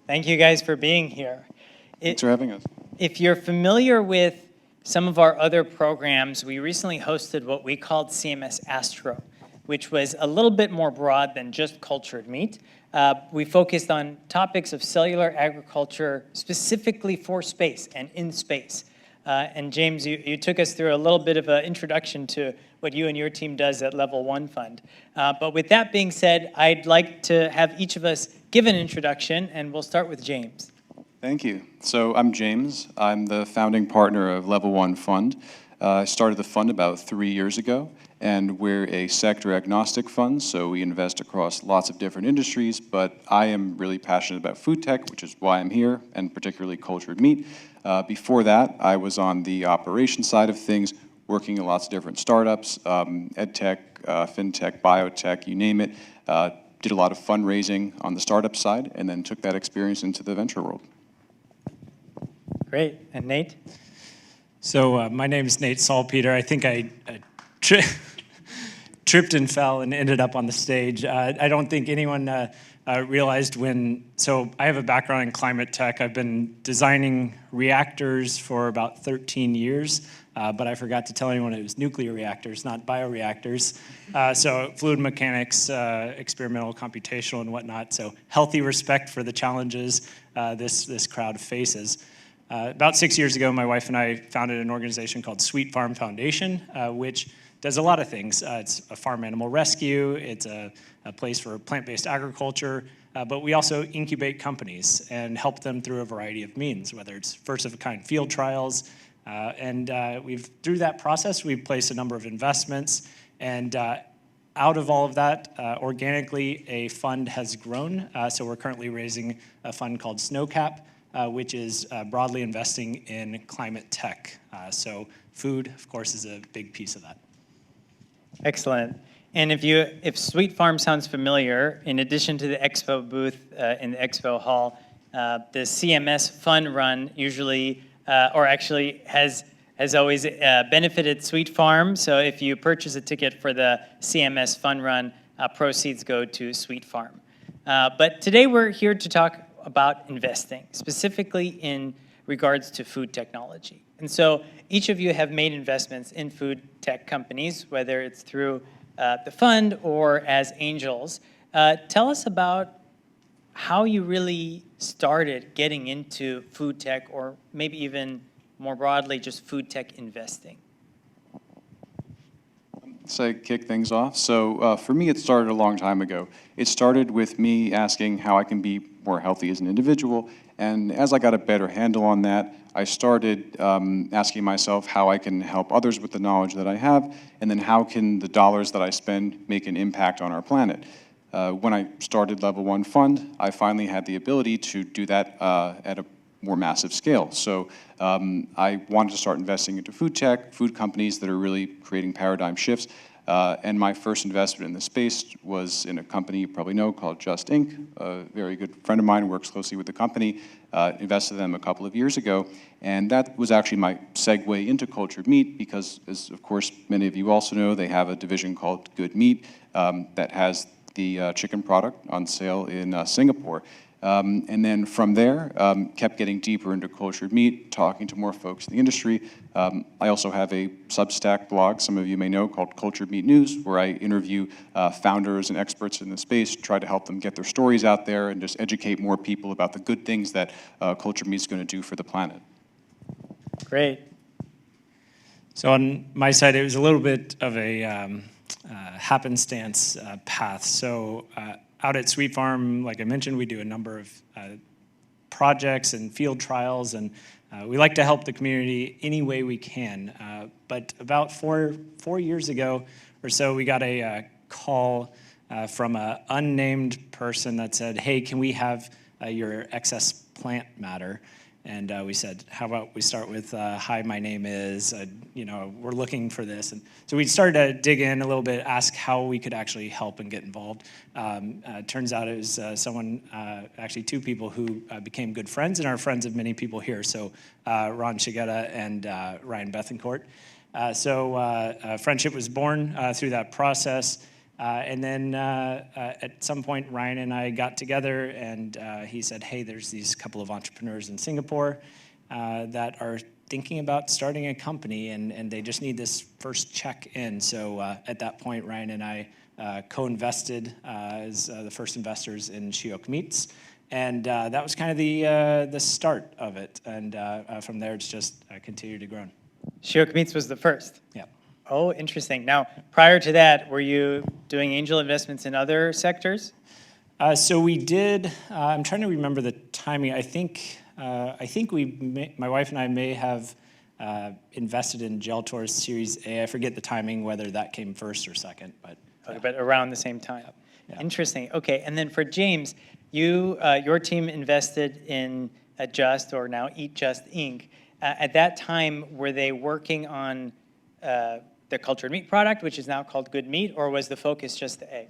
Thank you guys for being here. Thanks for having us. If you're familiar with some of our other programs, we recently hosted what we called CMS Astro, which was a little bit more broad than just cultured meat. We focused on topics of cellular agriculture specifically for space and in space. And James, you took us through a little bit of an introduction to what you and your team does at Level 1 Fund. But with that being said, I'd like to have each of us give an introduction, and we'll start with James. Thank you. So I'm James. I'm the founding partner of Level 1 Fund. I started the fund about 3 years ago, and we're a sector agnostic fund, so we invest across lots of different industries, but I am really passionate about food tech, which is why I'm here, and particularly cultured meat. Before that, I was on the operations side of things, working in lots of different startups, ed tech, fintech, biotech, you name it. Did a lot of fundraising on the startup side, and then took that experience into the venture world. Great. And Nate? So my name is Nate Salpeter. I think I tripped and fell and ended up on the stage. I don't think anyone realized so I have a background in climate tech. I've been designing reactors for about 13 years, but I forgot to tell anyone it was nuclear reactors, not bioreactors. So fluid mechanics, experimental, computational, and whatnot. So healthy respect for the challenges this crowd faces. About 6 years ago, my wife and I founded an organization called Sweet Farm Foundation, which does a lot of things. It's a farm animal rescue, it's a place for plant-based agriculture, but we also incubate companies and help them through a variety of means, whether it's first-of-a-kind field trials, and through that process, we've placed a number of investments, and out of all of that, organically, a fund has grown. So we're currently raising a fund called Snowcap, which is broadly investing in climate tech. So food, of course, is a big piece of that. Excellent. And if Sweet Farm sounds familiar, in addition to the expo booth in the expo hall, the CMS Fun Run usually, or actually has always benefited Sweet Farm. So if you purchase a ticket for the CMS Fun Run, proceeds go to Sweet Farm. But today we're here to talk about investing, specifically in regards to food technology. And so each of you have made investments in food tech companies, whether it's through the fund or as angels. Tell us about how you really started getting into food tech, or maybe even more broadly, just food tech investing. So kick things off. So for me, it started a long time ago. It started with me asking how I can be more healthy as an individual. And as I got a better handle on that, I started asking myself how I can help others with the knowledge that I have, and then how can the dollars that I spend make an impact on our planet. When I started Level 1 Fund, I finally had the ability to do that at a more massive scale. So I wanted to start investing into food tech, food companies that are really creating paradigm shifts. And my first investment in the space was in a company you probably know called Just Inc. A very good friend of mine works closely with the company, invested in them a couple of years ago. And that was actually my segue into cultured meat because, as of course many of you also know, they have a division called Good Meat that has the chicken product on sale in Singapore. And then from there, kept getting deeper into cultured meat, talking to more folks in the industry. I also have a Substack blog, some of you may know, called Cultured Meat News, where I interview founders and experts in the space, try to help them get their stories out there and just educate more people about the good things that cultured meat is going to do for the planet. Great. So on my side, it was a little bit of a happenstance path. So out at Sweet Farm, like I mentioned, we do a number of projects and field trials, and we like to help the community any way we can. But about four years ago or so, we got a call from an unnamed person that said, hey, can we have your excess plant matter? And we said, how about we start with, hi, my name is, we're looking for this. And so we started to dig in a little bit, ask how we could actually help and get involved. Turns out it was actually two people who became good friends and are friends of many people here. So Ron Shigeta and Ryan Bethencourt. So friendship was born through that process. And then at some point, Ryan and I got together, and he said, hey, there's these couple of entrepreneurs in Singapore that are thinking about starting a company, and they just need this first check in. So at that point, Ryan and I co-invested as the first investors in Shiok Meats. And that was kind of the start of it. And from there, it's just continued to grow. Shiok Meats was the first. Yeah. Oh, interesting. Now, prior to that, were you doing angel investments in other sectors? So we did. I'm trying to remember the timing. I think my wife and I may have invested in Geltor's Series A. I forget the timing, whether that came first or second, but. Okay, but around the same time. Yeah. Interesting. Okay, and then for James, your team invested in Just, or now Eat Just Inc. At that time, were they working on the cultured meat product, which is now called Good Meat, or was the focus just the egg?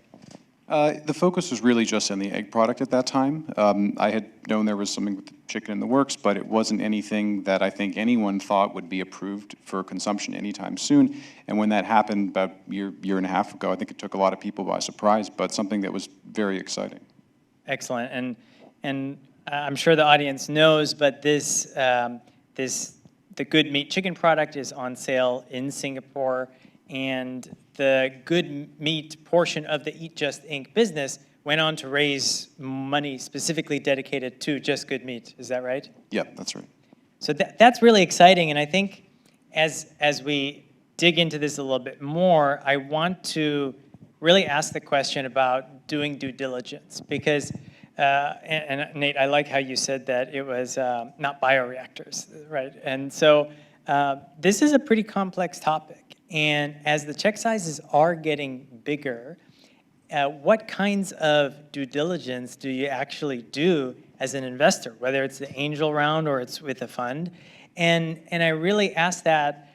The focus was really just on the egg product at that time. I had known there was something with the chicken in the works, but it wasn't anything that I think anyone thought would be approved for consumption anytime soon. And when that happened about a year and a half ago, I think it took a lot of people by surprise, but something that was very exciting. Excellent. And I'm sure the audience knows, but the Good Meat chicken product is on sale in Singapore, and the Good Meat portion of the Eat Just Inc. business went on to raise money specifically dedicated to just Good Meat. Is that right? Yeah, that's right. So that's really exciting, and I think as we dig into this a little bit more, I want to really ask the question about doing due diligence, because and Nate, I like how you said that it was not bioreactors, right? And so this is a pretty complex topic. And as the check sizes are getting bigger, what kinds of due diligence do you actually do as an investor, whether it's the angel round or it's with a fund? And I really ask that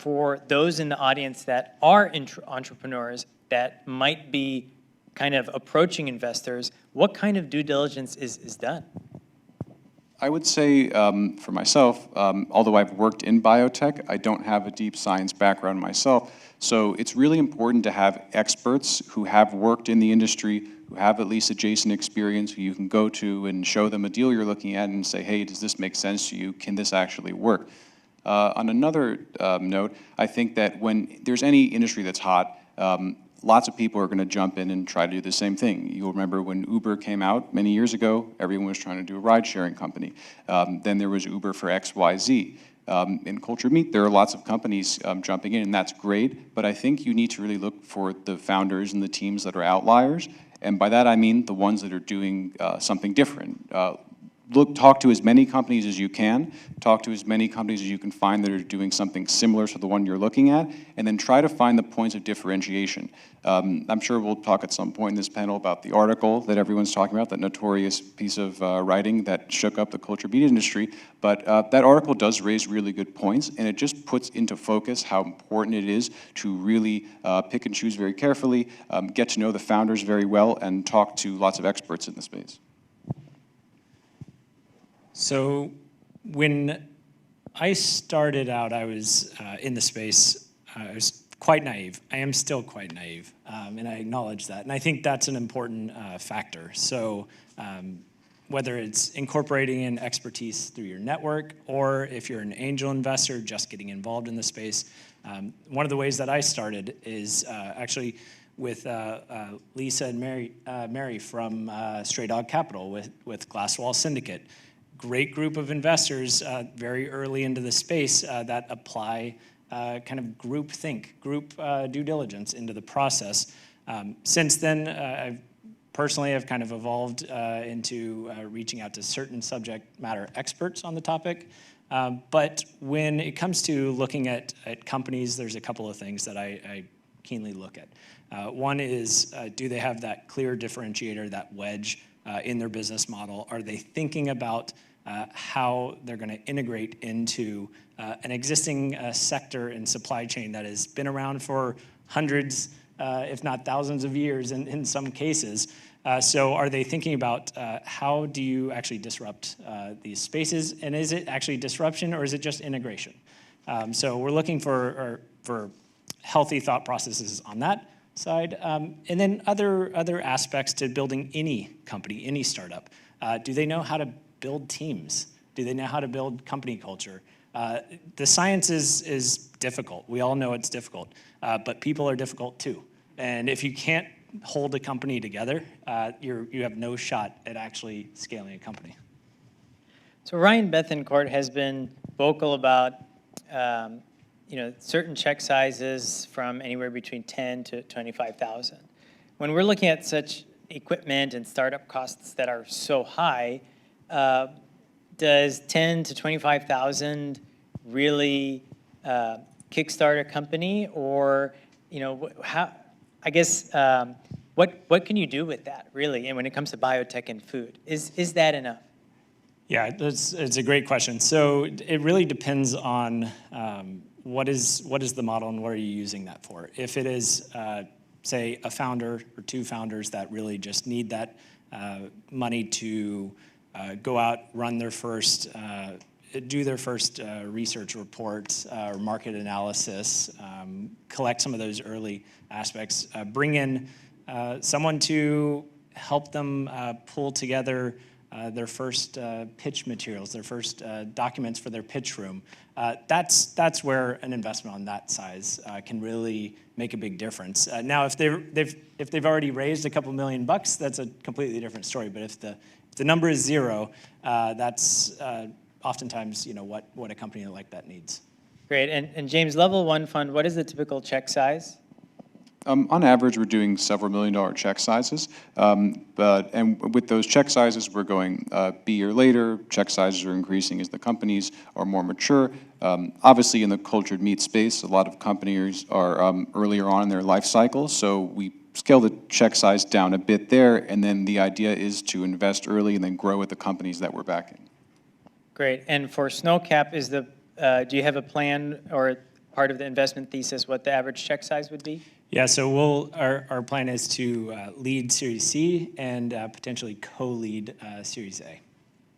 for those in the audience that are entrepreneurs that might be kind of approaching investors. What kind of due diligence is done? I would say for myself, although I've worked in biotech, I don't have a deep science background myself. So it's really important to have experts who have worked in the industry, who have at least adjacent experience, who you can go to and show them a deal you're looking at and say, hey, does this make sense to you? Can this actually work? On another note, I think that when there's any industry that's hot, lots of people are going to jump in and try to do the same thing. You'll remember when Uber came out many years ago, everyone was trying to do a ride-sharing company. Then there was Uber for XYZ. In cultured meat, there are lots of companies jumping in, and that's great, but I think you need to really look for the founders and the teams that are outliers, and by that I mean the ones that are doing something different. Talk to as many companies as you can, talk to as many companies as you can find that are doing something similar to the one you're looking at, and then try to find the points of differentiation. I'm sure we'll talk at some point in this panel about the article that everyone's talking about, that notorious piece of writing that shook up the cultured meat industry, but that article does raise really good points, and it just puts into focus how important it is to really pick and choose very carefully, get to know the founders very well, and talk to lots of experts in the space. So when I started out, I was in the space, I was quite naive. I am still quite naive, and I acknowledge that. And I think that's an important factor. So whether it's incorporating in expertise through your network, or if you're an angel investor just getting involved in the space, one of the ways that I started is actually with Lisa and Mary from Stray Dog Capital with Glasswall Syndicate. Great group of investors very early into the space that apply kind of group due diligence into the process. Since then, I've kind of evolved into reaching out to certain subject matter experts on the topic. But when it comes to looking at companies, there's a couple of things that I keenly look at. One is, do they have that clear differentiator, that wedge in their business model? Are they thinking about how they're going to integrate into an existing sector and supply chain that has been around for hundreds, if not thousands of years in some cases? So are they thinking about how do you actually disrupt these spaces? And is it actually disruption, or is it just integration? So we're looking for healthy thought processes on that side. And then other aspects to building any company, any startup. Do they know how to build teams? Do they know how to build company culture? The science is difficult. We all know it's difficult, but people are difficult too. And if you can't hold a company together, you have no shot at actually scaling a company. So Ryan Bethencourt has been vocal about certain check sizes from anywhere between 10 to 25,000. When we're looking at such equipment and startup costs that are so high, does 10 to 25,000 really kickstart a company, or how? I guess what can you do with that really? And when it comes to biotech and food, is that enough? Yeah, it's a great question. So it really depends on what is the model and what are you using that for. If it is, say, a founder or two founders that really just need that money to go out, run their first, do their first research reports or market analysis, collect some of those early aspects, bring in someone to help them pull together their first pitch materials, their first documents for their pitch room. That's where an investment on that size can really make a big difference. Now, if they've already raised a couple $1 million, that's a completely different story. But if the number is zero, that's oftentimes what a company like that needs. Great. And James, level one fund, what is the typical check size? On average, we're doing several $1 million check sizes, and with those check sizes, we're going B or later. Check sizes are increasing as the companies are more mature. Obviously, in the cultured meat space, a lot of companies are earlier on in their life cycle, so we scale the check size down a bit there, and then the idea is to invest early and then grow with the companies that we're backing. Great. And for Snowcap, do you have a plan or part of the investment thesis what the average check size would be? Yeah, so our plan is to lead Series C and potentially co-lead Series A.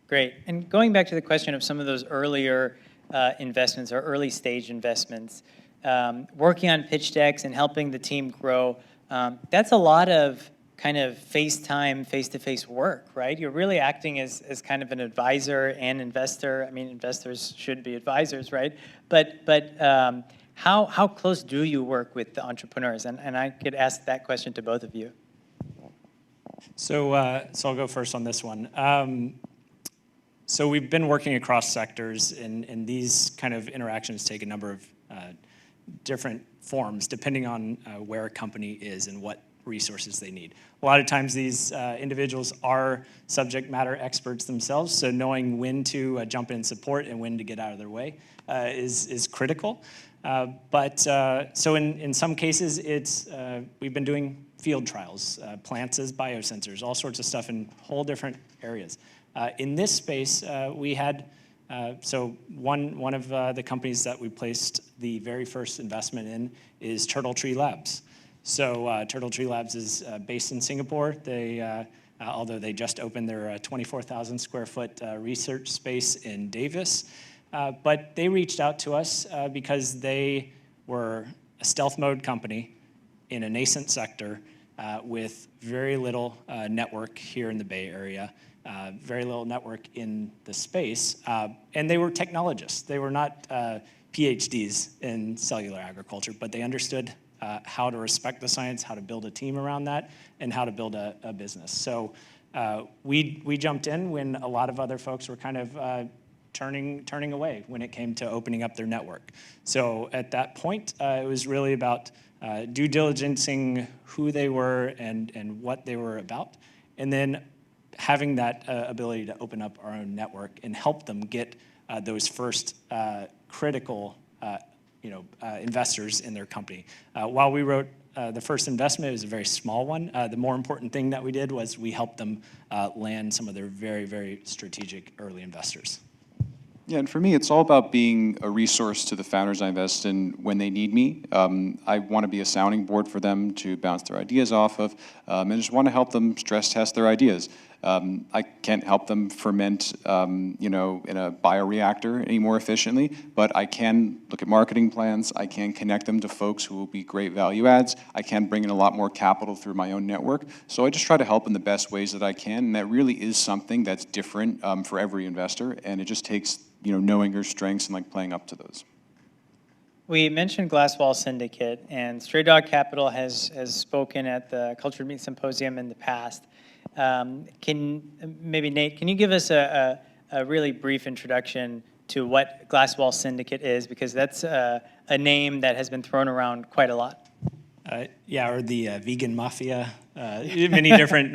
Great. And going back to the question of some of those earlier investments or early stage investments, working on pitch decks and helping the team grow, that's a lot of kind of FaceTime, face-to-face work, right? You're really acting as kind of an advisor and investor. I mean, investors should be advisors, right? But how close do you work with the entrepreneurs? And I could ask that question to both of you. So I'll go first on this one. So we've been working across sectors, and these kind of interactions take a number of different forms depending on where a company is and what resources they need. A lot of times these individuals are subject matter experts themselves, so knowing when to jump in and support and when to get out of their way is critical. So in some cases, we've been doing field trials, plants as biosensors, all sorts of stuff in whole different areas. In this space, we had, so one of the companies that we placed the very first investment in is Turtle Tree Labs. So Turtle Tree Labs is based in Singapore. Although they just opened their 24,000 square foot research space in Davis. But they reached out to us because they were a stealth mode company in a nascent sector with very little network here in the Bay Area, very little network in the space. And they were technologists. They were not PhDs in cellular agriculture, but they understood how to respect the science, how to build a team around that, and how to build a business. So we jumped in when a lot of other folks were kind of turning away when it came to opening up their network. So at that point, it was really about due diligencing who they were and what they were about, and then having that ability to open up our own network and help them get those first critical investors in their company. While we wrote the first investment, it was a very small one. The more important thing that we did was we helped them land some of their very, very strategic early investors. Yeah, and for me, it's all about being a resource to the founders I invest in when they need me. I want to be a sounding board for them to bounce their ideas off of, and just want to help them stress test their ideas. I can't help them ferment, you know, in a bioreactor any more efficiently, but I can look at marketing plans. I can connect them to folks who will be great value adds. I can bring in a lot more capital through my own network. So I just try to help in the best ways that I can, and that really is something that's different for every investor, and it just takes, you know, knowing your strengths and like playing up to those. We mentioned Glasswall Syndicate, and Stray Dog Capital has spoken at the Cultured Meat Symposium in the past. Maybe Nate, can you give us a really brief introduction to what Glasswall Syndicate is? Because that's a name that has been thrown around quite a lot. Yeah, or the vegan mafia. Many different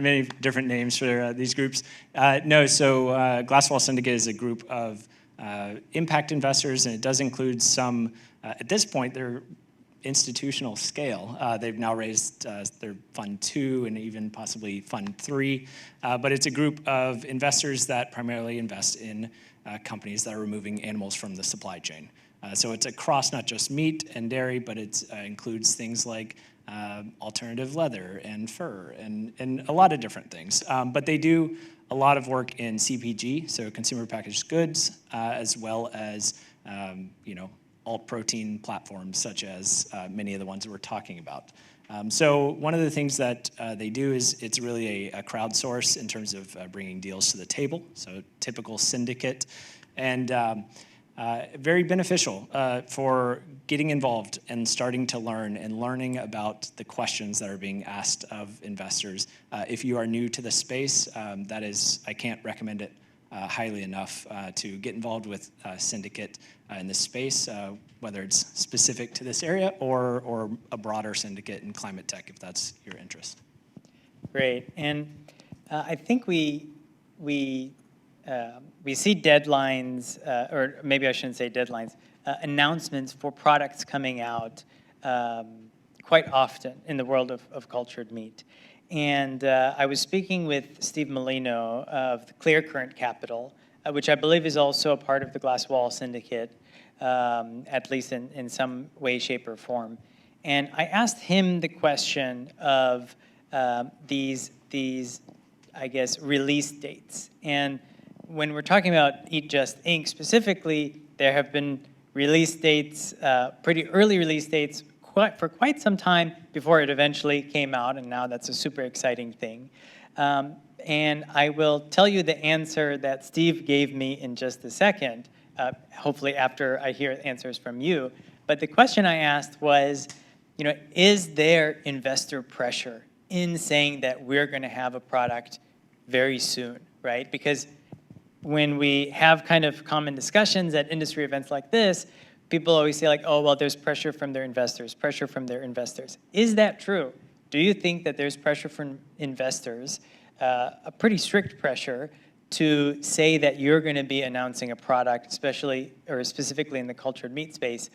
names for these groups. No, so Glasswall Syndicate is a group of impact investors, and it does include some. At this point, they're institutional scale. They've now raised their Fund 2 and even possibly Fund 3. But it's a group of investors that primarily invest in companies that are removing animals from the supply chain. So it's across not just meat and dairy, but it includes things like alternative leather and fur and a lot of different things. But they do a lot of work in CPG, so consumer packaged goods, as well as you know, alt protein platforms such as many of the ones that we're talking about. So one of the things that they do is it's really a crowdsource in terms of bringing deals to the table, so typical syndicate, and very beneficial for getting involved and starting to learn and learning about the questions that are being asked of investors. If you are new to the space, that is, I can't recommend it highly enough to get involved with syndicate in this space, whether it's specific to this area or a broader syndicate in climate tech, if that's your interest. Great, and I think we see deadlines, or maybe I shouldn't say deadlines, announcements for products coming out quite often in the world of cultured meat. And I was speaking with Steve Molino of the Clear Current Capital, which I believe is also a part of the Glasswall Syndicate, at least in some way, shape, or form. And I asked him the question of these, I guess, release dates. And when we're talking about Eat Just Inc. specifically, there have been release dates, pretty early release dates, for quite some time before it eventually came out, and now that's a super exciting thing. And I will tell you the answer that Steve gave me in just a second, hopefully after I hear answers from you. But the question I asked was, you know, is there investor pressure in saying that we're going to have a product very soon, right? Because when we have kind of common discussions at industry events like this, people always say like, oh, well, there's pressure from their investors, pressure from their investors. Is that true? Do you think that there's pressure from investors, a pretty strict pressure, to say that you're going to be announcing a product, especially or specifically in the cultured meat space,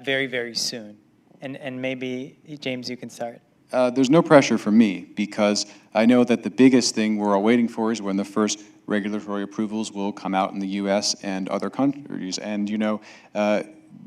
very, very soon? And maybe, James, you can start. There's no pressure from me because I know that the biggest thing we're all waiting for is when the first regulatory approvals will come out in the U.S. and other countries. And, you know,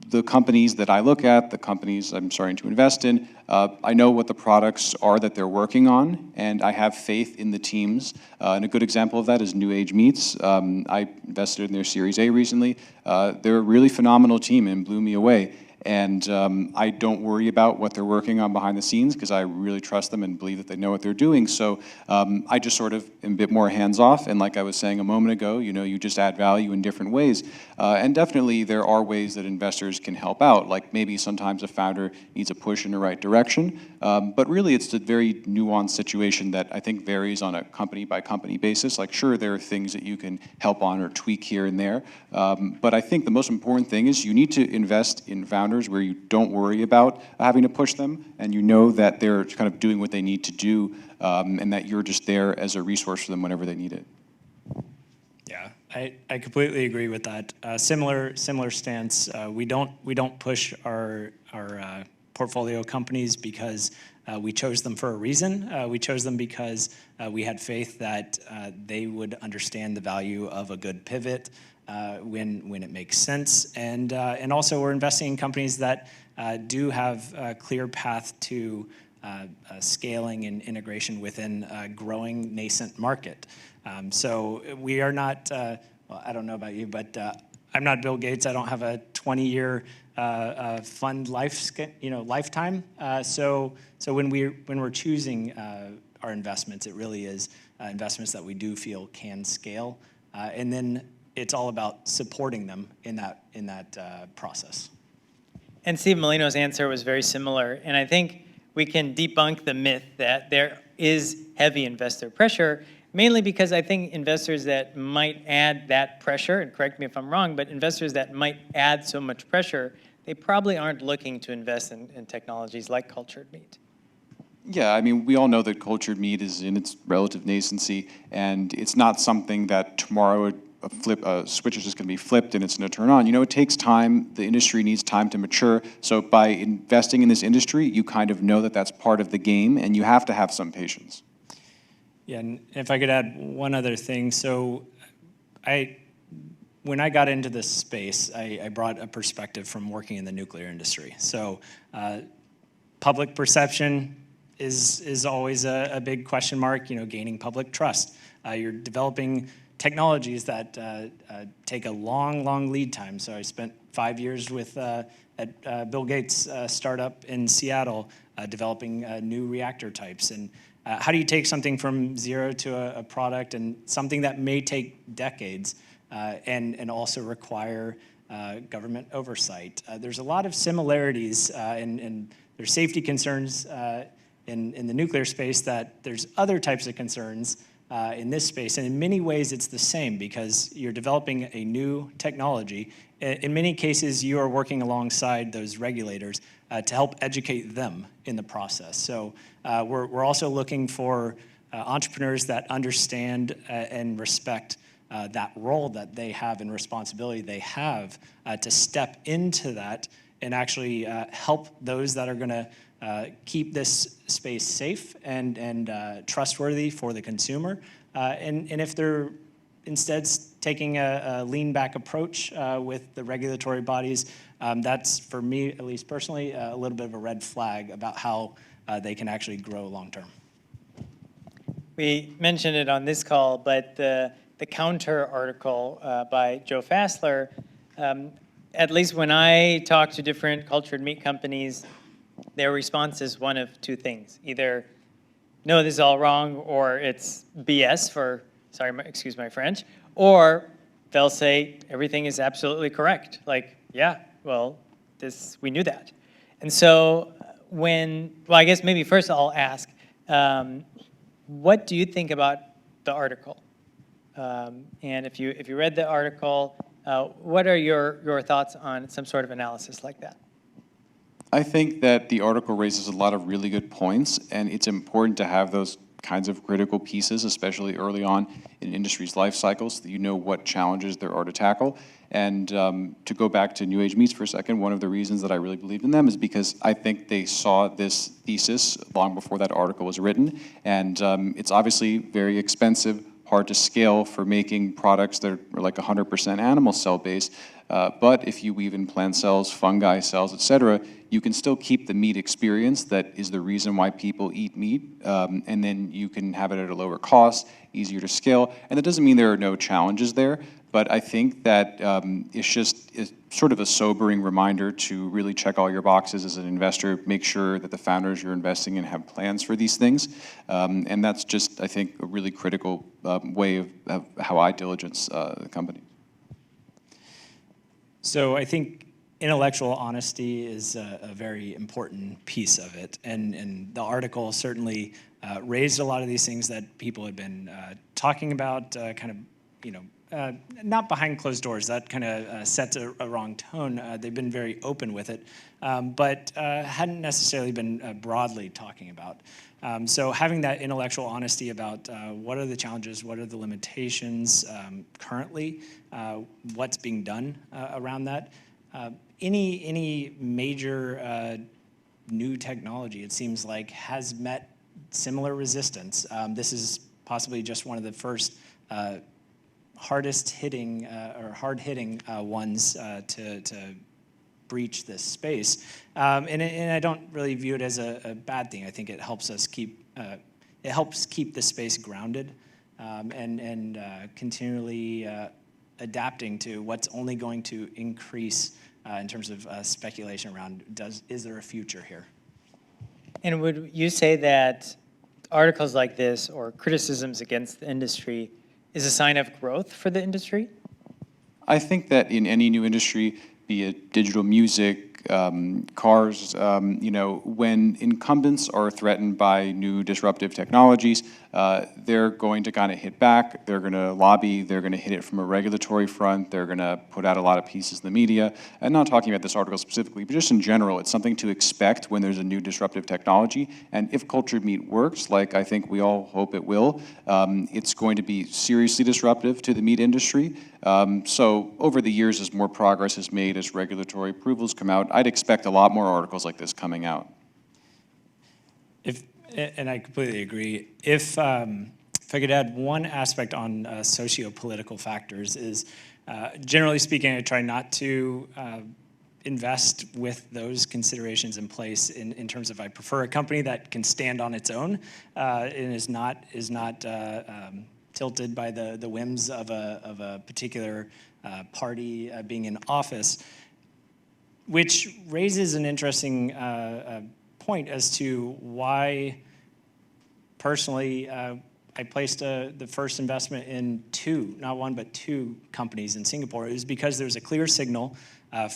the companies that I look at, the companies I'm starting to invest in, I know what the products are that they're working on, and I have faith in the teams. And a good example of that is New Age Meats. I invested in their Series A recently. They're a really phenomenal team and blew me away. And I don't worry about what they're working on behind the scenes because I really trust them and believe that they know what they're doing. So I just sort of am a bit more hands-off. And like I was saying a moment ago, you know, you just add value in different ways. And definitely there are ways that investors can help out. Like maybe sometimes a founder needs a push in the right direction. But really it's a very nuanced situation that I think varies on a company-by-company basis. Like sure, there are things that you can help on or tweak here and there. But I think the most important thing is you need to invest in founders where you don't worry about having to push them and you know that they're kind of doing what they need to do and that you're just there as a resource for them whenever they need it. Yeah, I completely agree with that. Similar stance. We don't push our portfolio companies because we chose them for a reason. We chose them because we had faith that they would understand the value of a good pivot when it makes sense, and also we're investing in companies that do have a clear path to scaling and integration within a growing nascent market. So we are not, well, I don't know about you, but I'm not Bill Gates. I don't have a 20-year fund lifetime. So when we're choosing our investments, it really is investments that we do feel can scale, and then it's all about supporting them in that process. And Steve Molino's answer was very similar, and I think we can debunk the myth that there is heavy investor pressure, mainly because I think investors that might add that pressure, and correct me if I'm wrong, but investors that might add so much pressure, they probably aren't looking to invest in technologies like cultured meat. Yeah, I mean, we all know that cultured meat is in its relative nascency, and it's not something that tomorrow a switch is just going to be flipped and it's going to turn on. You know, it takes time. The industry needs time to mature. So by investing in this industry, you kind of know that that's part of the game, and you have to have some patience. Yeah, and if I could add one other thing. So when I got into this space, I brought a perspective from working in the nuclear industry. So public perception is always a big question mark, you know, gaining public trust. You're developing technologies that take a long lead time. So I spent 5 years at Bill Gates' startup in Seattle developing new reactor types. And how do you take something from zero to a product, and something that may take decades and also require government oversight? There's a lot of similarities, and there's safety concerns in the nuclear space that there's other types of concerns in this space. And in many ways, it's the same, because you're developing a new technology. In many cases, you are working alongside those regulators to help educate them in the process. So we're also looking for entrepreneurs that understand and respect that role that they have and responsibility they have to step into that and actually help those that are going to keep this space safe and trustworthy for the consumer. And if they're instead taking a lean-back approach with the regulatory bodies, that's, for me, at least personally, a little bit of a red flag about how they can actually grow long-term. We mentioned it on this call, but the counter article by Joe Fassler, at least when I talk to different cultured meat companies, their response is one of two things. Either, no, this is all wrong, or it's BS for, excuse my French, or they'll say everything is absolutely correct. Like, yeah, well, we knew that. And so well, I guess maybe first I'll ask, what do you think about the article? And if you read the article, what are your thoughts on some sort of analysis like that? I think that the article raises a lot of really good points, and it's important to have those kinds of critical pieces, especially early on in industry's life cycles, so that you know what challenges there are to tackle. And to go back to New Age Meats for a second, one of the reasons that I really believed in them is because I think they saw this thesis long before that article was written, and it's obviously very expensive, hard to scale for making products that are like 100% animal cell based. But if you weave in plant cells, fungi cells, et cetera, you can still keep the meat experience that is the reason why people eat meat, and then you can have it at a lower cost, easier to scale. And that doesn't mean there are no challenges there, but I think that it's sort of a sobering reminder to really check all your boxes as an investor, make sure that the founders you're investing in have plans for these things. And that's just, I think, a really critical way of how I diligence the company. So I think intellectual honesty is a very important piece of it, and the article certainly raised a lot of these things that people had been talking about, not behind closed doors. That kind of sets a wrong tone. They've been very open with it, but hadn't necessarily been broadly talking about. So having that intellectual honesty about what are the challenges, what are the limitations currently, what's being done around that. Any major new technology, it seems like, has met similar resistance. This is possibly just one of the first hardest hitting or hard hitting ones to breach this space. And I don't really view it as a bad thing. I think it helps us keep the space grounded and continually adapting to what's only going to increase in terms of speculation around is there a future here? And would you say that articles like this or criticisms against the industry is a sign of growth for the industry? I think that in any new industry, be it digital music, cars, when incumbents are threatened by new disruptive technologies, they're going to kind of hit back, they're going to lobby, they're going to hit it from a regulatory front, they're going to put out a lot of pieces in the media. And not talking about this article specifically, but just in general, it's something to expect when there's a new disruptive technology. And if cultured meat works, like I think we all hope it will, it's going to be seriously disruptive to the meat industry. So over the years, as more progress is made, as regulatory approvals come out, I'd expect a lot more articles like this coming out. And I completely agree. If I could add one aspect on socio-political factors is, generally speaking, I try not to invest with those considerations in place in terms of I prefer a company that can stand on its own and is not tilted by the whims of a particular party being in office, which raises an interesting point as to why, personally, I placed the first investment in two, not one, but two companies in Singapore. It was because there was a clear signal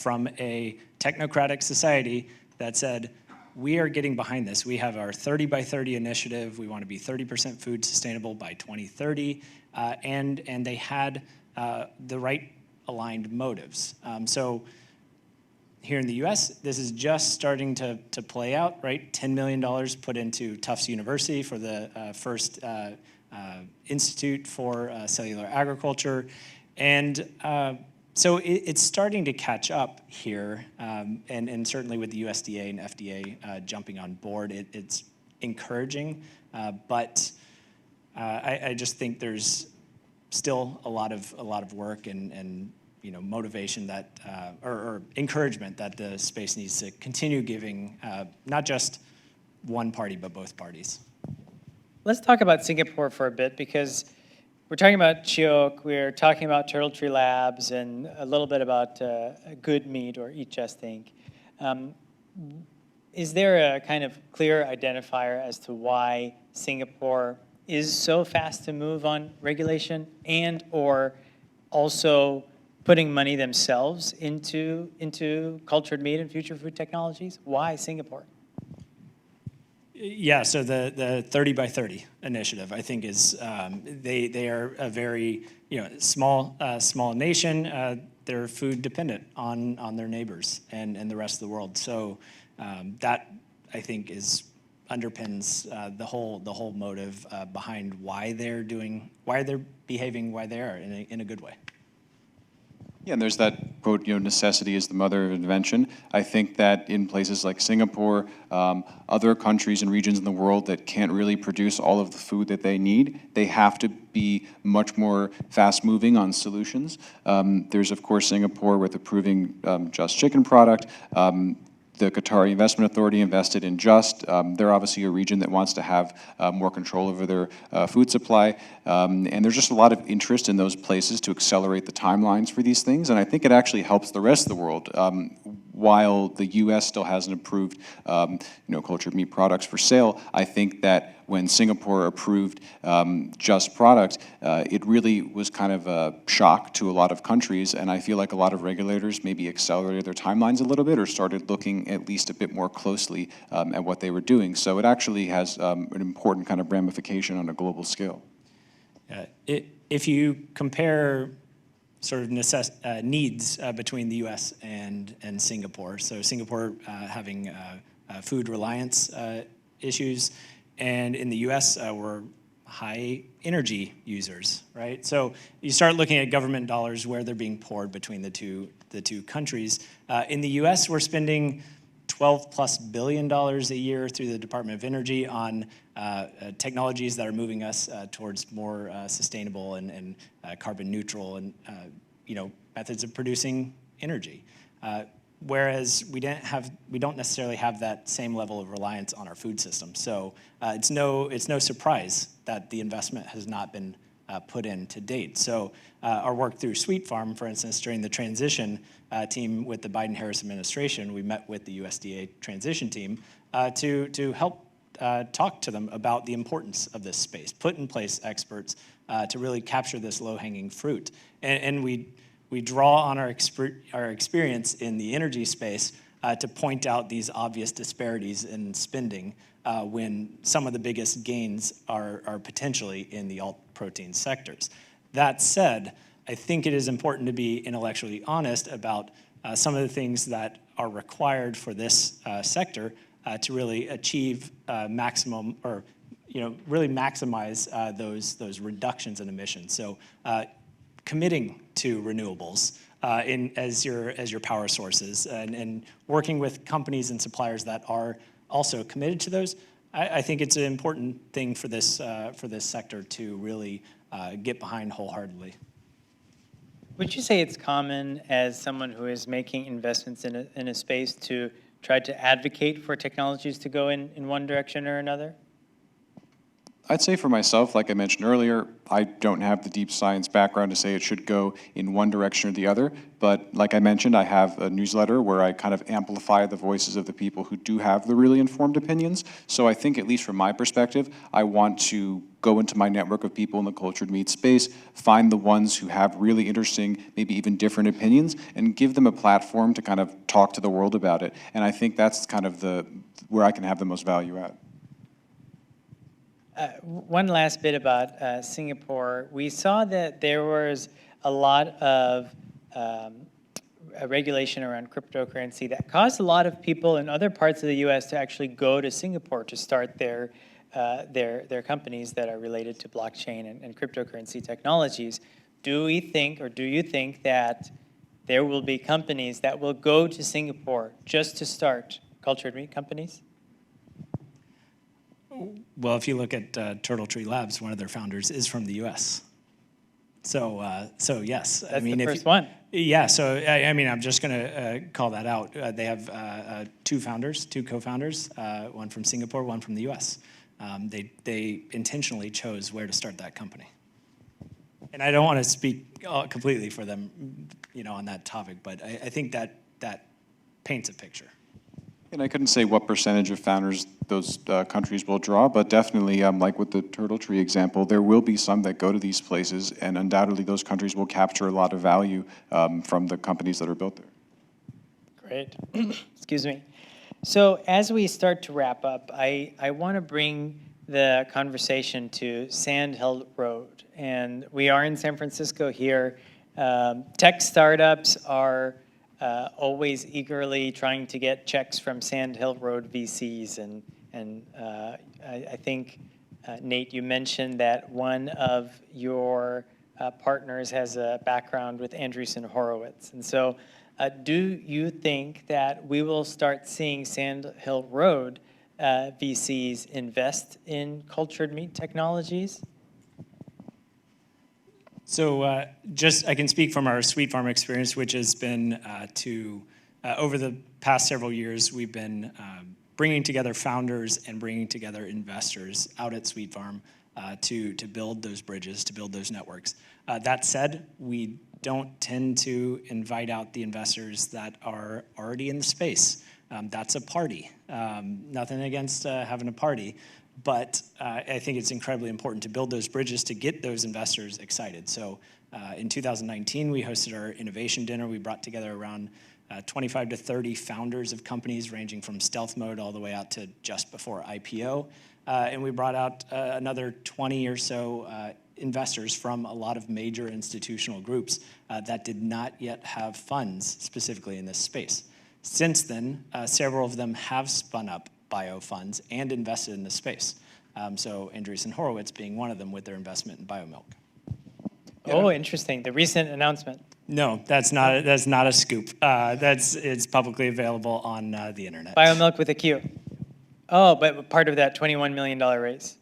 from a technocratic society that said, we are getting behind this. We have our 30 by 30 initiative. We want to be 30% food sustainable by 2030. And they had the right aligned motives. So here in the US, this is just starting to play out, right? $10 million put into Tufts University for the first Institute for Cellular Agriculture. And so it's starting to catch up here, and certainly with the USDA and FDA jumping on board, it's encouraging, but I just think there's still a lot of work and motivation that or encouragement that the space needs to continue giving not just one party but both parties. Let's talk about Singapore for a bit, because we're talking about Chioke, we're talking about Turtle Tree Labs, and a little bit about Good Meat or Eat Just Think. Is there a kind of clear identifier as to why Singapore is so fast to move on regulation and or also putting money themselves into cultured meat and future food technologies? Why Singapore? Yeah, so the 30 by 30 initiative, I think, is they are a very small nation. They're food dependent on their neighbors and the rest of the world. So that, I think, underpins the whole motive behind why they're behaving, why they are in a good way. Yeah, and there's that quote, necessity is the mother of invention. I think that in places like Singapore, other countries and regions in the world that can't really produce all of the food that they need, they have to be much more fast-moving on solutions. There's, of course, Singapore with approving Just Chicken product. The Qatari Investment Authority invested in Just. They're obviously a region that wants to have more control over their food supply. And there's just a lot of interest in those places to accelerate the timelines for these things. And I think it actually helps the rest of the world. While the U.S. still hasn't approved, cultured meat products for sale, I think that when Singapore approved Just product, it really was kind of a shock to a lot of countries, and I feel like a lot of regulators maybe accelerated their timelines a little bit or started looking at least a bit more closely at what they were doing. So it actually has an important kind of ramification on a global scale. If you compare sort of needs between the U.S. and Singapore, so Singapore having food reliance issues, and in the U.S., we're high energy users, right? So you start looking at government dollars where they're being poured between the two countries. In the U.S., we're spending $12+ billion a year through the Department of Energy on technologies that are moving us towards more sustainable and carbon neutral and methods of producing energy. whereas we don't necessarily have that same level of reliance on our food system. So it's no surprise that the investment has not been put in to date. So our work through Sweet Farm, for instance, during the transition team with the Biden-Harris administration, we met with the USDA transition team to help talk to them about the importance of this space, put in place experts to really capture this low-hanging fruit. And we draw on our experience in the energy space to point out these obvious disparities in spending when some of the biggest gains are potentially in the alt protein sectors. That said, I think it is important to be intellectually honest about some of the things that are required for this sector to really achieve maximum, or really maximize those reductions in emissions. So committing to renewables as your power sources, and working with companies and suppliers that are also committed to those, I think it's an important thing for this sector to really get behind wholeheartedly. Would you say it's common, as someone who is making investments in a space, to try to advocate for technologies to go in one direction or another? I'd say for myself, like I mentioned earlier, I don't have the deep science background to say it should go in one direction or the other. But like I mentioned, I have a newsletter where I kind of amplify the voices of the people who do have the really informed opinions. So I think, at least from my perspective, I want to go into my network of people in the cultured meat space, find the ones who have really interesting, maybe even different opinions, and give them a platform to kind of talk to the world about it. And I think that's kind of where I can have the most value at. One last bit about Singapore. We saw that there was a lot of a regulation around cryptocurrency that caused a lot of people in other parts of the U.S. to actually go to Singapore to start their companies that are related to blockchain and cryptocurrency technologies. Do you think that there will be companies that will go to Singapore just to start cultured meat companies? Well, if you look at Turtle Tree Labs, one of their founders is from the U.S. So yes. That's the first one. Yeah, so I'm just going to call that out. They have two co-founders, one from Singapore, one from the U.S. They intentionally chose where to start that company. And I don't want to speak completely for them, on that topic, but I think that paints a picture. And I couldn't say what percentage of founders those countries will draw, but definitely, like with the Turtle Tree example, there will be some that go to these places, and undoubtedly those countries will capture a lot of value from the companies that are built there. Great. Excuse me. So as we start to wrap up, I want to bring the conversation to Sand Hill Road. And we are in San Francisco here. Tech startups are always eagerly trying to get checks from Sand Hill Road VCs. And I think, Nate, you mentioned that one of your partners has a background with Andreessen Horowitz. And so do you think that we will start seeing Sand Hill Road VCs invest in cultured meat technologies? So I can speak from our Sweet Farm experience, which has been over the past several years, we've been bringing together founders and bringing together investors out at Sweet Farm to build those bridges, to build those networks. That said, we don't tend to invite out the investors that are already in the space. That's a party. Nothing against having a party. But I think it's incredibly important to build those bridges to get those investors excited. So in 2019, we hosted our innovation dinner. We brought together around 25 to 30 founders of companies ranging from stealth mode all the way out to just before IPO. And we brought out another 20 or so investors from a lot of major institutional groups that did not yet have funds specifically in this space. Since then, several of them have spun up bio funds and invested in the space. So Andreessen Horowitz being one of them with their investment in BioMilk. Oh, interesting. The recent announcement. No, that's not a scoop. It's publicly available on the internet. BioMilk with a Q. Oh, but part of that $21 million raise.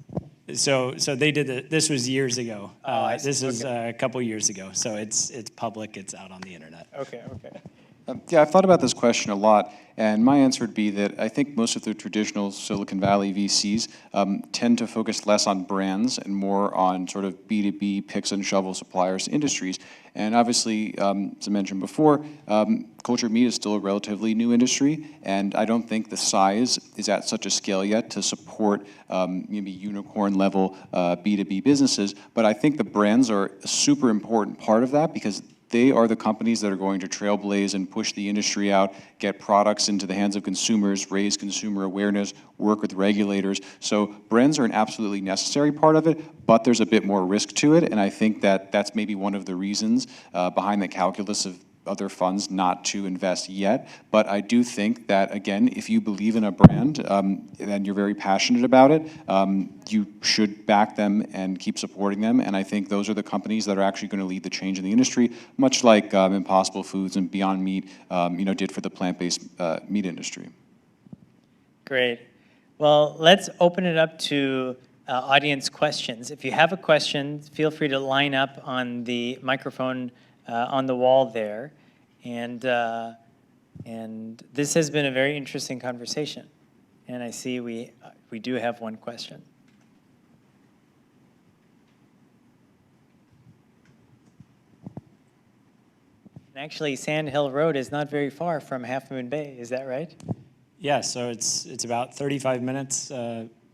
So they did it. This was years ago. I see. This was a couple years ago. So it's public. It's out on the internet. Okay. Yeah, I've thought about this question a lot, and my answer would be that I think most of the traditional Silicon Valley VCs tend to focus less on brands and more on sort of B2B picks and shovel suppliers to industries. And obviously, as I mentioned before, cultured meat is still a relatively new industry, and I don't think the size is at such a scale yet to support maybe unicorn level B2B businesses. But I think the brands are a super important part of that, because they are the companies that are going to trailblaze and push the industry out, get products into the hands of consumers, raise consumer awareness, work with regulators. So brands are an absolutely necessary part of it, but there's a bit more risk to it, and I think that that's maybe one of the reasons behind the calculus of other funds not to invest yet. But I do think that, again, if you believe in a brand and you're very passionate about it, you should back them and keep supporting them. And I think those are the companies that are actually going to lead the change in the industry, much like Impossible Foods and Beyond Meat did for the plant-based meat industry. Great. Well, let's open it up to audience questions. If you have a question, feel free to line up on the microphone on the wall there. And this has been a very interesting conversation. And I see we do have one question. And actually, Sand Hill Road is not very far from Half Moon Bay. Is that right? Yeah, so it's about 35 minutes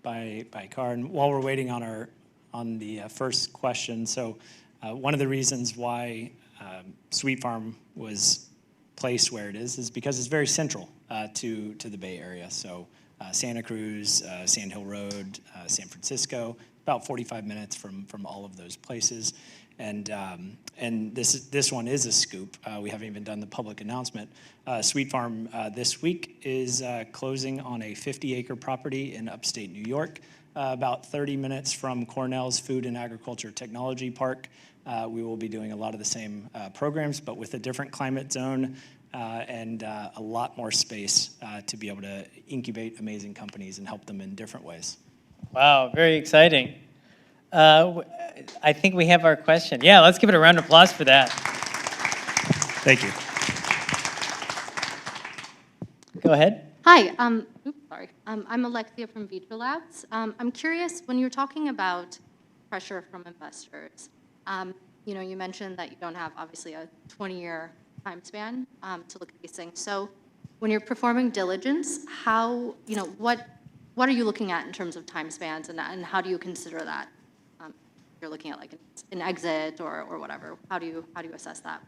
by car. And while we're waiting on the first question, so one of the reasons why Sweet Farm was placed where it is because it's very central to the Bay Area. So Santa Cruz, Sand Hill Road, San Francisco, about 45 minutes from all of those places. And this one is a scoop. We haven't even done the public announcement. Sweet Farm this week is closing on a 50-acre property in upstate New York, about 30 minutes from Cornell's Food and Agriculture Technology Park. We will be doing a lot of the same programs, but with a different climate zone and a lot more space to be able to incubate amazing companies and help them in different ways. Wow, very exciting. I think we have our question. Yeah, let's give it a round of applause for that. Thank you. Go ahead. Hi, sorry. I'm Alexia from Vitra Labs. I'm curious, when you're talking about pressure from investors, you mentioned that you don't have, obviously, a 20-year time span to look at these things. So when you're performing diligence, what are you looking at in terms of time spans, and how do you consider that? You're looking at like an exit or whatever. How do you assess that?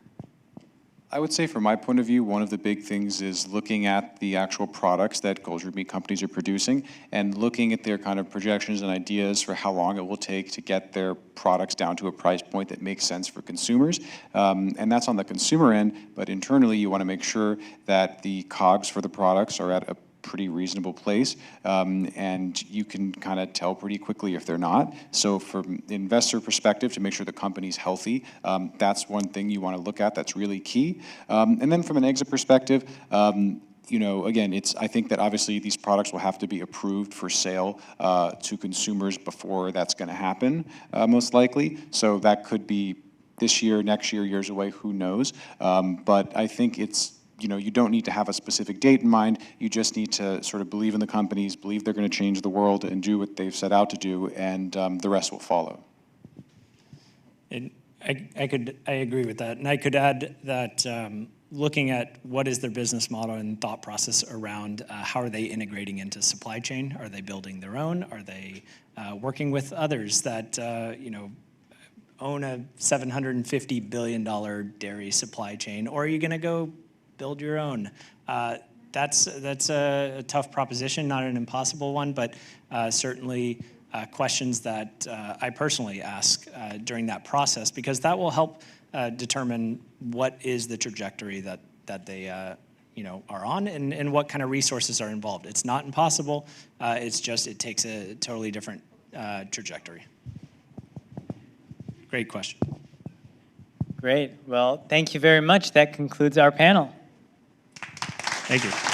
I would say from my point of view, one of the big things is looking at the actual products that cultured meat companies are producing and looking at their kind of projections and ideas for how long it will take to get their products down to a price point that makes sense for consumers. And that's on the consumer end, but internally you want to make sure that the COGS for the products are at a pretty reasonable place, and you can kind of tell pretty quickly if they're not. So from the investor perspective, to make sure the company's healthy, that's one thing you want to look at that's really key. And then from an exit perspective, again, I think that obviously these products will have to be approved for sale to consumers before that's going to happen, most likely. So that could be this year, next year, years away, who knows. But I think you don't need to have a specific date in mind. You just need to sort of believe in the companies, believe they're going to change the world and do what they've set out to do, and the rest will follow. And I agree with that. And I could add that looking at what is their business model and thought process around how are they integrating into supply chain? Are they building their own? Are they working with others that own a $750 billion dairy supply chain? Or are you going to go build your own? That's a tough proposition, not an impossible one, but certainly questions that I personally ask during that process, because that will help determine what is the trajectory that they are on and what kind of resources are involved. It's not impossible. It takes a totally different trajectory. Great question. Great. Well, thank you very much. That concludes our panel. Thank you.